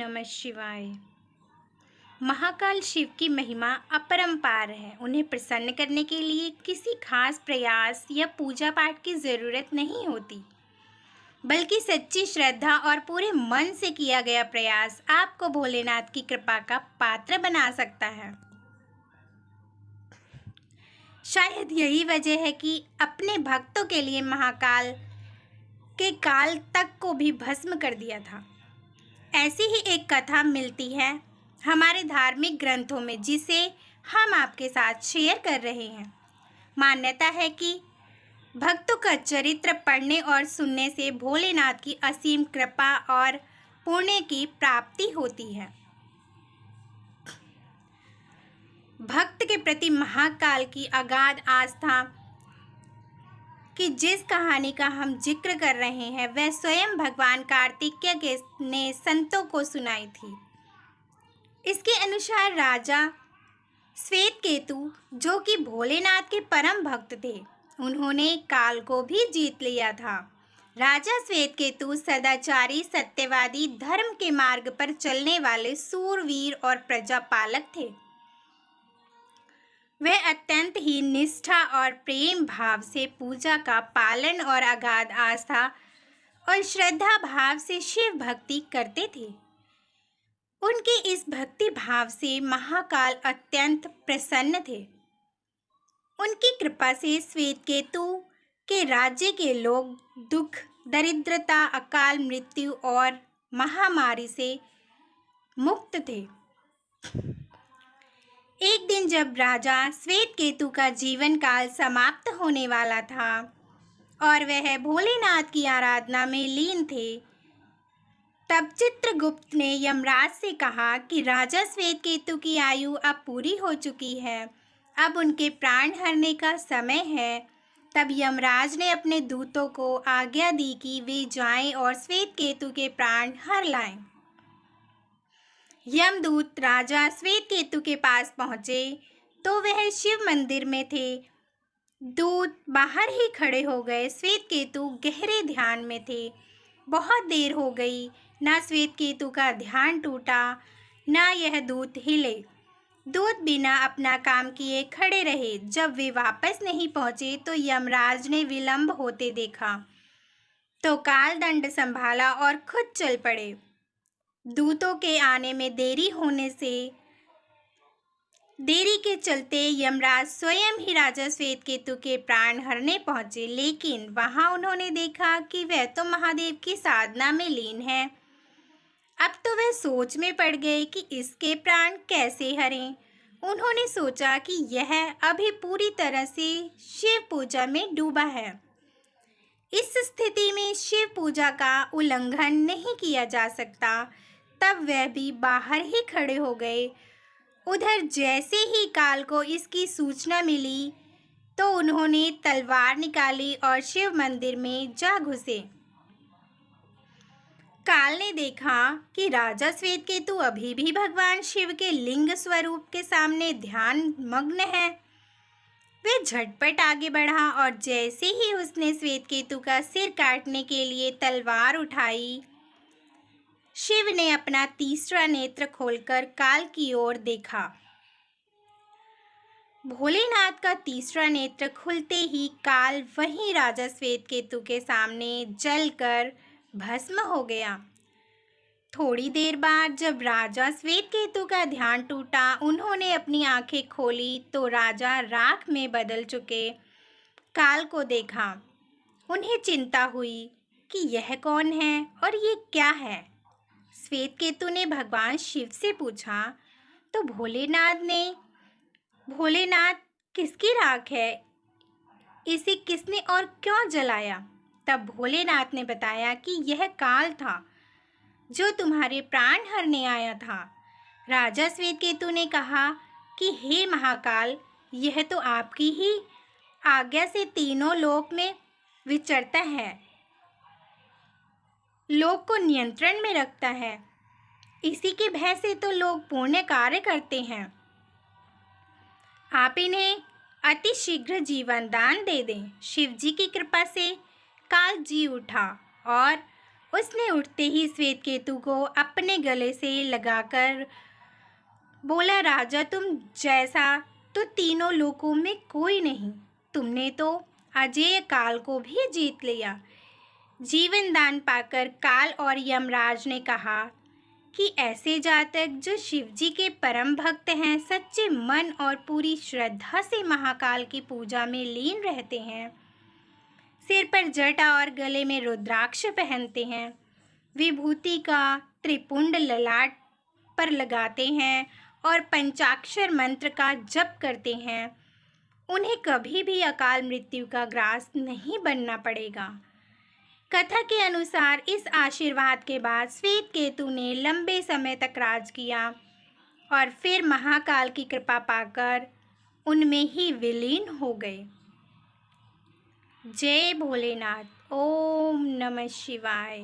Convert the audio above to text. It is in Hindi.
नमः शिवाय। महाकाल शिव की महिमा अपरंपार है। उन्हें प्रसन्न करने के लिए किसी खास प्रयास या पूजा पाठ की जरूरत नहीं होती, बल्कि सच्ची श्रद्धा और पूरे मन से किया गया प्रयास आपको भोलेनाथ की कृपा का पात्र बना सकता है। शायद यही वजह है कि अपने भक्तों के लिए महाकाल के काल तक को भी भस्म कर दिया था। ऐसी ही एक कथा मिलती है हमारे धार्मिक ग्रंथों में, जिसे हम आपके साथ शेयर कर रहे हैं। मान्यता है कि भक्तों का चरित्र पढ़ने और सुनने से भोलेनाथ की असीम कृपा और पुण्य की प्राप्ति होती है। भक्त के प्रति महाकाल की अगाध आस्था कि जिस कहानी का हम जिक्र कर रहे हैं वह स्वयं भगवान कार्तिकेय ने संतों को सुनाई थी। इसके अनुसार राजा श्वेतकेतु, जो कि भोलेनाथ के परम भक्त थे, उन्होंने काल को भी जीत लिया था। राजा श्वेतकेतु सदाचारी, सत्यवादी, धर्म के मार्ग पर चलने वाले सूरवीर और प्रजापालक थे। वह अत्यंत ही निष्ठा और प्रेम भाव से पूजा का पालन और अगाध आस्था और श्रद्धा भाव से शिव भक्ति करते थे। उनके इस भक्ति भाव से महाकाल अत्यंत प्रसन्न थे। उनकी कृपा से श्वेतकेतु के राज्य के लोग दुख, दरिद्रता, अकाल मृत्यु और महामारी से मुक्त थे। एक दिन जब राजा श्वेतकेतु का जीवन काल समाप्त होने वाला था और वह भोलेनाथ की आराधना में लीन थे, तब चित्रगुप्त ने यमराज से कहा कि राजा श्वेतकेतु की आयु अब पूरी हो चुकी है, अब उनके प्राण हरने का समय है। तब यमराज ने अपने दूतों को आज्ञा दी कि वे जाएं और श्वेतकेतु के प्राण हर लाएं। यमदूत राजा श्वेतकेतु के पास पहुंचे तो वह शिव मंदिर में थे। दूत बाहर ही खड़े हो गए। श्वेतकेतु गहरे ध्यान में थे। बहुत देर हो गई, ना श्वेतकेतु का ध्यान टूटा, ना यह दूत हिले। दूत बिना अपना काम किए खड़े रहे। जब वे वापस नहीं पहुंचे तो यमराज ने विलंब होते देखा तो काल दंड संभाला और खुद चल पड़े। दूतों के आने में देरी के चलते यमराज स्वयं ही राजा श्वेतकेतु के प्राण हरने पहुंचे, लेकिन वहां उन्होंने देखा कि वह तो महादेव की साधना में लीन है। अब तो वह सोच में पड़ गए कि इसके प्राण कैसे हरें। उन्होंने सोचा कि यह अभी पूरी तरह से शिव पूजा में डूबा है। इस स्थिति में शिव पूजा का उल्लंघन नहीं किया जा सकता। तब वह भी बाहर ही खड़े हो गए। उधर जैसे ही काल को इसकी सूचना मिली तो उन्होंने तलवार निकाली और शिव मंदिर में जा घुसे। काल ने देखा कि राजा श्वेतकेतु अभी भी भगवान शिव के लिंग स्वरूप के सामने ध्यान मग्न है। वह झटपट आगे बढ़ा और जैसे ही उसने श्वेतकेतु का सिर काटने के लिए तलवार उठाई, शिव ने अपना तीसरा नेत्र खोलकर काल की ओर देखा। भोलेनाथ का तीसरा नेत्र खुलते ही काल वहीं राजा श्वेतकेतु के सामने जलकर भस्म हो गया। थोड़ी देर बाद जब राजा श्वेतकेतु का ध्यान टूटा, उन्होंने अपनी आंखें खोली तो राजा राख में बदल चुके काल को देखा। उन्हें चिंता हुई कि यह कौन है और ये क्या है। श्वेतकेतु ने भगवान शिव से पूछा तो भोलेनाथ किसकी राख है, इसे किसने और क्यों जलाया। तब भोलेनाथ ने बताया कि यह काल था जो तुम्हारे प्राण हरने आया था। राजा श्वेतकेतु ने कहा कि हे महाकाल, यह तो आपकी ही आज्ञा से तीनों लोक में विचरता है, लोक को नियंत्रण में रखता है। इसी के भय से तो लोग पुण्य कार्य करते हैं। आप इन्हें अति शीघ्र जीवन दान दे दें। शिव जी की कृपा से काल जी उठा और उसने उठते ही श्वेत केतु को अपने गले से लगाकर बोला, राजा तुम जैसा तो तीनों लोकों में कोई नहीं। तुमने तो अजेय काल को भी जीत लिया। जीवन दान पाकर काल और यमराज ने कहा कि ऐसे जातक जो शिवजी के परम भक्त हैं, सच्चे मन और पूरी श्रद्धा से महाकाल की पूजा में लीन रहते हैं, सिर पर जटा और गले में रुद्राक्ष पहनते हैं, विभूति का त्रिपुंड ललाट पर लगाते हैं और पंचाक्षर मंत्र का जप करते हैं, उन्हें कभी भी अकाल मृत्यु का ग्रास नहीं बनना पड़ेगा। कथा के अनुसार इस आशीर्वाद के बाद श्वेत केतु ने लंबे समय तक राज किया और फिर महाकाल की कृपा पाकर उनमें ही विलीन हो गए। जय भोलेनाथ। ओम नमः शिवाय।